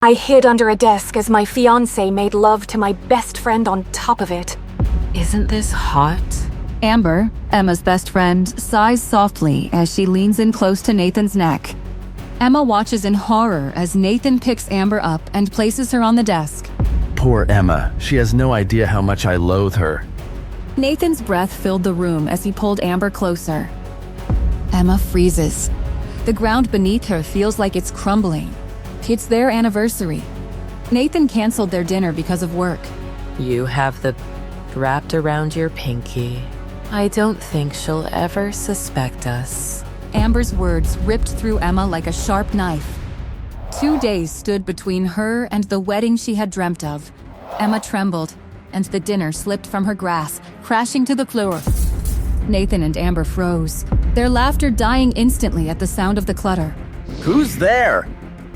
I hid under a desk as my fiancé made love to my best friend on top of it. Isn't this hot? Amber, Emma's best friend, sighs softly as she leans in close to Nathan's neck. Emma watches in horror as Nathan picks Amber up and places her on the desk. Poor Emma. She has no idea how much I loathe her. Nathan's breath filled the room as he pulled Amber closer. Emma freezes. The ground beneath her feels like it's crumbling. It's their anniversary. Nathan canceled their dinner because of work. You have the wrapped around your pinky. I don't think she'll ever suspect us. Amber's words ripped through Emma like a sharp knife. 2 days stood between her and the wedding she had dreamt of. Emma trembled, and the dinner slipped from her grasp, crashing to the floor. Nathan and Amber froze, their laughter dying instantly at the sound of the clutter. Who's there?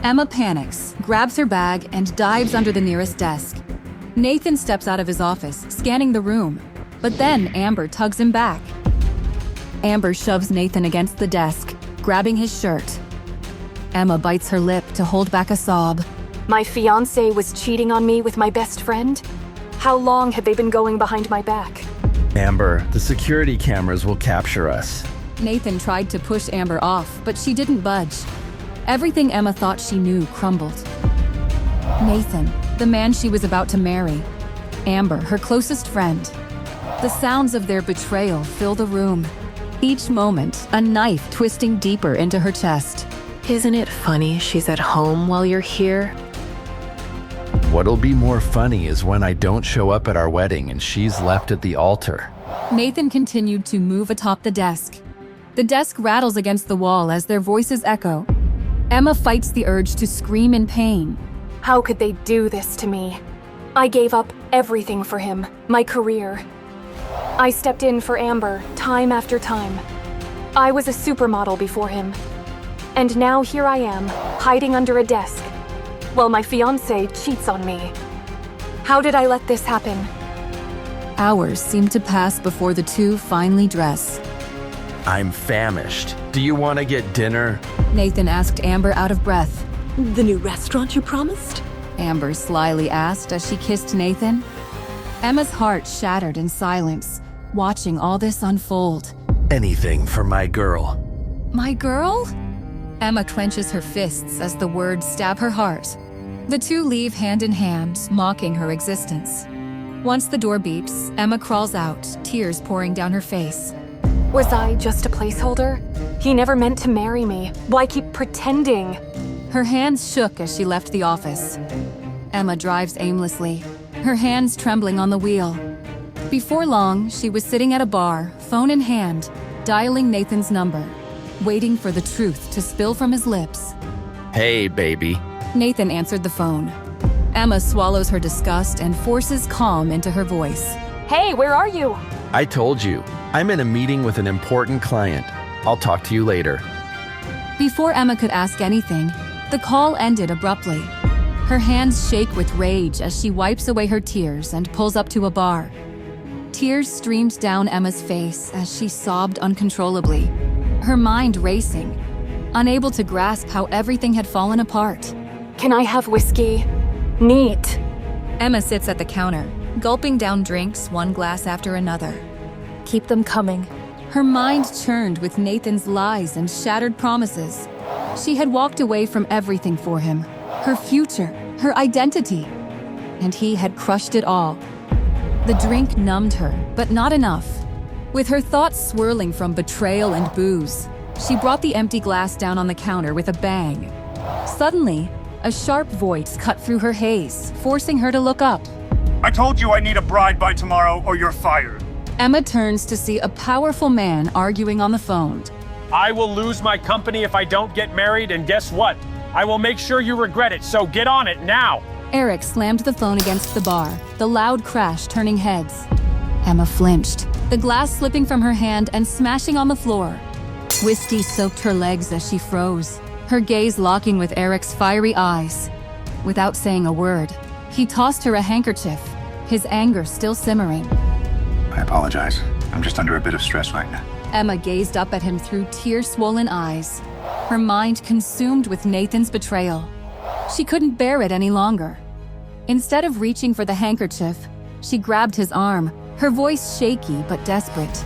Emma panics, grabs her bag, and dives under the nearest desk. Nathan steps out of his office, scanning the room, but then Amber tugs him back. Amber shoves Nathan against the desk, grabbing his shirt. Emma bites her lip to hold back a sob. My fiancé was cheating on me with my best friend? How long had they been going behind my back? Amber, the security cameras will capture us. Nathan tried to push Amber off, but she didn't budge. Everything Emma thought she knew crumbled. Nathan, the man she was about to marry. Amber, her closest friend. The sounds of their betrayal fill the room. Each moment, a knife twisting deeper into her chest. Isn't it funny she's at home while you're here? What'll be more funny is when I don't show up at our wedding and she's left at the altar. Nathan continued to move atop the desk. The desk rattles against the wall as their voices echo. Emma fights the urge to scream in pain. How could they do this to me? I gave up everything for him, my career. I stepped in for Amber time after time. I was a supermodel before him. And now here I am, hiding under a desk, while my fiancé cheats on me. How did I let this happen? Hours seem to pass before the two finally dress. I'm famished. Do you want to get dinner? Nathan asked Amber out of breath. The new restaurant you promised? Amber slyly asked as she kissed Nathan. Emma's heart shattered in silence, watching all this unfold. Anything for my girl. My girl? Emma clenches her fists as the words stab her heart. The two leave hand in hand, mocking her existence. Once the door beeps, Emma crawls out, tears pouring down her face. Was I just a placeholder? He never meant to marry me. Why keep pretending? Her hands shook as she left the office. Emma drives aimlessly, her hands trembling on the wheel. Before long, she was sitting at a bar, phone in hand, dialing Nathan's number, waiting for the truth to spill from his lips. Hey, baby. Nathan answered the phone. Emma swallows her disgust and forces calm into her voice. Hey, where are you? I told you. I'm in a meeting with an important client. I'll talk to you later. Before Emma could ask anything, the call ended abruptly. Her hands shake with rage as she wipes away her tears and pulls up to a bar. Tears streamed down Emma's face as she sobbed uncontrollably, her mind racing, unable to grasp how everything had fallen apart. Can I have whiskey? Neat. Emma sits at the counter, gulping down drinks one glass after another. Keep them coming. Her mind churned with Nathan's lies and shattered promises. She had walked away from everything for him, her future, her identity, and he had crushed it all. The drink numbed her, but not enough. With her thoughts swirling from betrayal and booze, she brought the empty glass down on the counter with a bang. Suddenly, a sharp voice cut through her haze, forcing her to look up. I told you I need a bride by tomorrow or you're fired. Emma turns to see a powerful man arguing on the phone. I will lose my company if I don't get married, and guess what? I will make sure you regret it, so get on it now! Eric slammed the phone against the bar, the loud crash turning heads. Emma flinched, the glass slipping from her hand and smashing on the floor. Whiskey soaked her legs as she froze, her gaze locking with Eric's fiery eyes. Without saying a word, he tossed her a handkerchief, his anger still simmering. I apologize. I'm just under a bit of stress right now. Emma gazed up at him through tear-swollen eyes, her mind consumed with Nathan's betrayal. She couldn't bear it any longer. Instead of reaching for the handkerchief, she grabbed his arm, her voice shaky but desperate.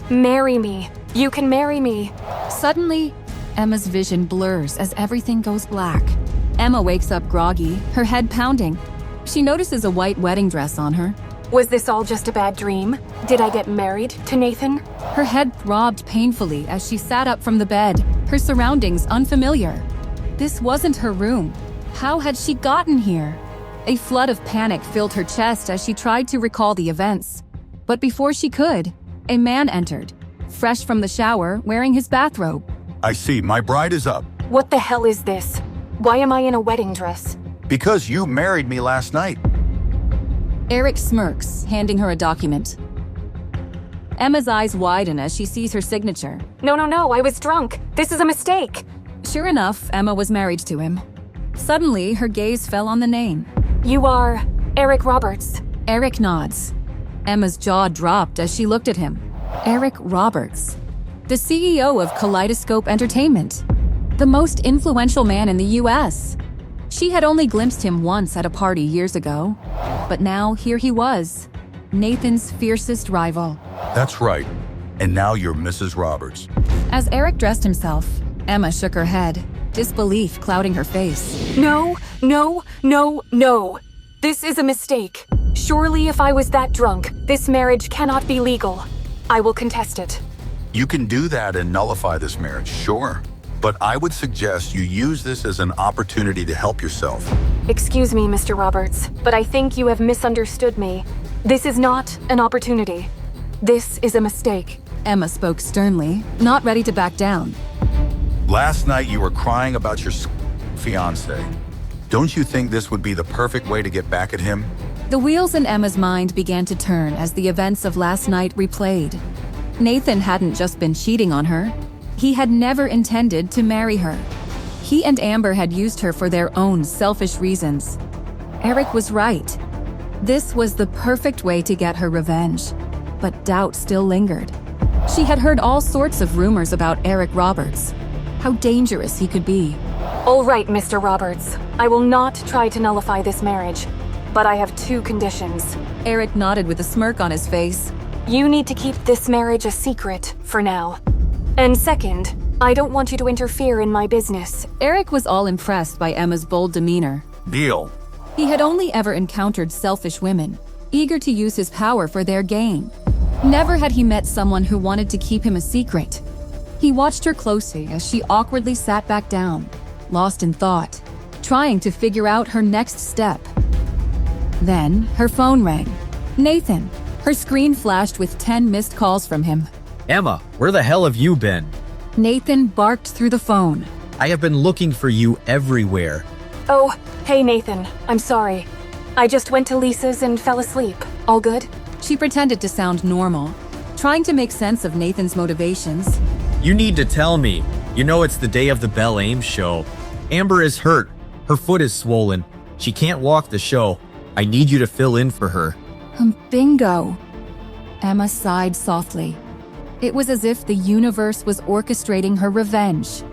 Marry me. You can marry me. Suddenly, Emma's vision blurs as everything goes black. Emma wakes up groggy, her head pounding. She notices a white wedding dress on her. Was this all just a bad dream? Did I get married to Nathan? Her head throbbed painfully as she sat up from the bed, her surroundings unfamiliar. This wasn't her room. How had she gotten here? A flood of panic filled her chest as she tried to recall the events. But before she could, a man entered, fresh from the shower, wearing his bathrobe. I see, my bride is up. What the hell is this? Why am I in a wedding dress? Because you married me last night. Eric smirks, handing her a document. Emma's eyes widen as she sees her signature. No, I was drunk. This is a mistake. Sure enough, Emma was married to him. Suddenly, her gaze fell on the name. You are Eric Roberts. Eric nods. Emma's jaw dropped as she looked at him. Eric Roberts, the CEO of Kaleidoscope Entertainment, the most influential man in the US. She had only glimpsed him once at a party years ago, but now here he was, Nathan's fiercest rival. That's right. And now you're Mrs. Roberts. As Eric dressed himself, Emma shook her head, disbelief clouding her face. No. This is a mistake. Surely if I was that drunk, this marriage cannot be legal. I will contest it. You can do that and nullify this marriage, sure. But I would suggest you use this as an opportunity to help yourself. Excuse me, Mr. Roberts, but I think you have misunderstood me. This is not an opportunity. This is a mistake. Emma spoke sternly, not ready to back down. Last night you were crying about your fiancé. Don't you think this would be the perfect way to get back at him? The wheels in Emma's mind began to turn as the events of last night replayed. Nathan hadn't just been cheating on her. He had never intended to marry her. He and Amber had used her for their own selfish reasons. Eric was right. This was the perfect way to get her revenge. But doubt still lingered. She had heard all sorts of rumors about Eric Roberts. How dangerous he could be. All right, Mr. Roberts. I will not try to nullify this marriage. But I have two conditions. Eric nodded with a smirk on his face. You need to keep this marriage a secret for now. And second, I don't want you to interfere in my business. Eric was all impressed by Emma's bold demeanor. Deal. He had only ever encountered selfish women, eager to use his power for their gain. Never had he met someone who wanted to keep him a secret. He watched her closely as she awkwardly sat back down, lost in thought, trying to figure out her next step. Then, her phone rang. Nathan. Her screen flashed with 10 missed calls from him. Emma, where the hell have you been? Nathan barked through the phone. I have been looking for you everywhere. Oh, hey Nathan. I'm sorry. I just went to Lisa's and fell asleep. All good? She pretended to sound normal, trying to make sense of Nathan's motivations. You need to tell me. You know it's the day of the Belle Ames show. Amber is hurt. Her foot is swollen. She can't walk the show. I need you to fill in for her. Bingo. Emma sighed softly. It was as if the universe was orchestrating her revenge.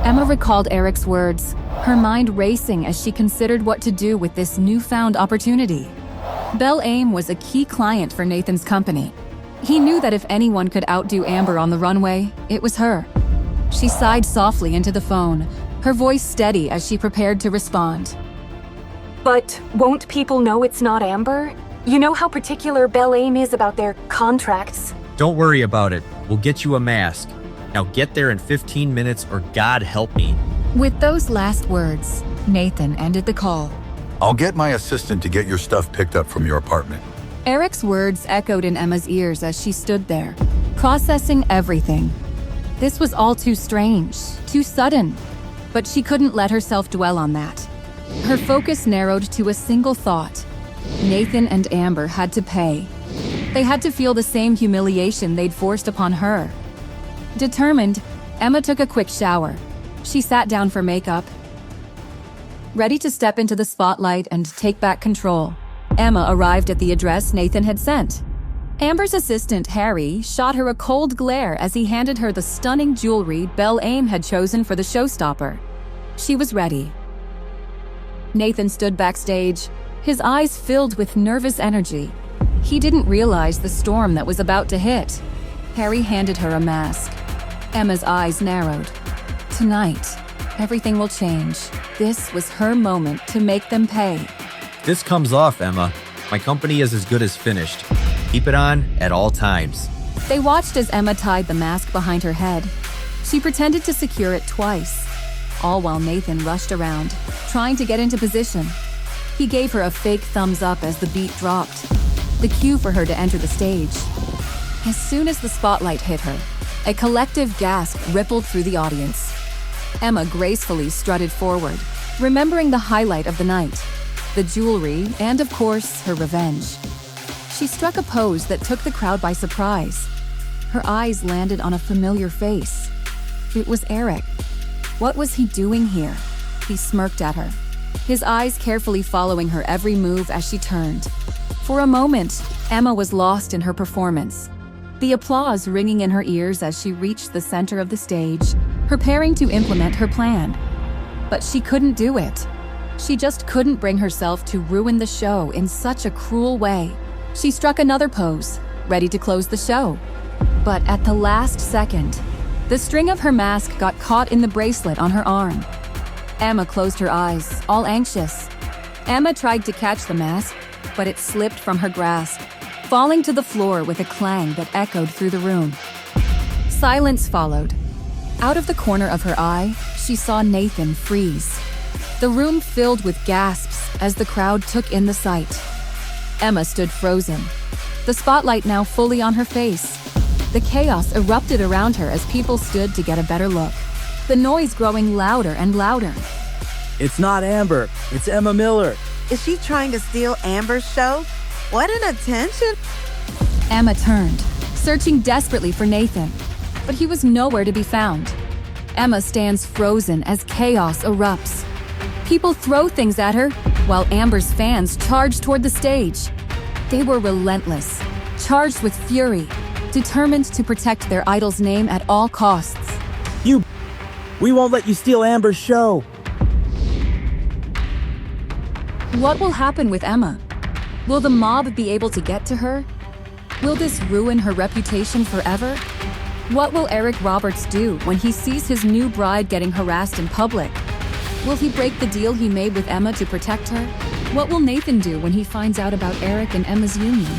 Emma recalled Eric's words, her mind racing as she considered what to do with this newfound opportunity. Belle Ames was a key client for Nathan's company. He knew that if anyone could outdo Amber on the runway, it was her. She sighed softly into the phone, her voice steady as she prepared to respond. But won't people know it's not Amber? You know how particular Belle Ames is about their contracts. Don't worry about it. We'll get you a mask. Now get there in 15 minutes or God help me. With those last words, Nathan ended the call. I'll get my assistant to get your stuff picked up from your apartment. Eric's words echoed in Emma's ears as she stood there, processing everything. This was all too strange, too sudden, but she couldn't let herself dwell on that. Her focus narrowed to a single thought. Nathan and Amber had to pay. They had to feel the same humiliation they'd forced upon her. Determined, Emma took a quick shower. She sat down for makeup, ready to step into the spotlight and take back control. Emma arrived at the address Nathan had sent. Amber's assistant, Harry, shot her a cold glare as he handed her the stunning jewelry Belle Ames had chosen for the showstopper. She was ready. Nathan stood backstage, his eyes filled with nervous energy. He didn't realize the storm that was about to hit. Harry handed her a mask. Emma's eyes narrowed. Tonight, everything will change. This was her moment to make them pay. This comes off, Emma. My company is as good as finished. Keep it on at all times. They watched as Emma tied the mask behind her head. She pretended to secure it twice, all while Nathan rushed around, trying to get into position. He gave her a fake thumbs up as the beat dropped, the cue for her to enter the stage. As soon as the spotlight hit her, a collective gasp rippled through the audience. Emma gracefully strutted forward, remembering the highlight of the night, the jewelry, and of course, her revenge. She struck a pose that took the crowd by surprise. Her eyes landed on a familiar face. It was Eric. What was he doing here? He smirked at her, his eyes carefully following her every move as she turned. For a moment, Emma was lost in her performance, the applause ringing in her ears as she reached the center of the stage, preparing to implement her plan. But she couldn't do it. She just couldn't bring herself to ruin the show in such a cruel way. She struck another pose, ready to close the show. But at the last second, the string of her mask got caught in the bracelet on her arm. Emma closed her eyes, all anxious. Emma tried to catch the mask, but it slipped from her grasp, falling to the floor with a clang that echoed through the room. Silence followed. Out of the corner of her eye, she saw Nathan freeze. The room filled with gasps as the crowd took in the sight. Emma stood frozen, the spotlight now fully on her face. The chaos erupted around her as people stood to get a better look, the noise growing louder and louder. It's not Amber, it's Emma Miller. Is she trying to steal Amber's show? What an attention! Emma turned, searching desperately for Nathan, but he was nowhere to be found. Emma stands frozen as chaos erupts. People throw things at her, while Amber's fans charge toward the stage. They were relentless, charged with fury, determined to protect their idol's name at all costs. We won't let you steal Amber's show. What will happen with Emma? Will the mob be able to get to her? Will this ruin her reputation forever? What will Eric Roberts do when he sees his new bride getting harassed in public? Will he break the deal he made with Emma to protect her? What will Nathan do when he finds out about Eric and Emma's union?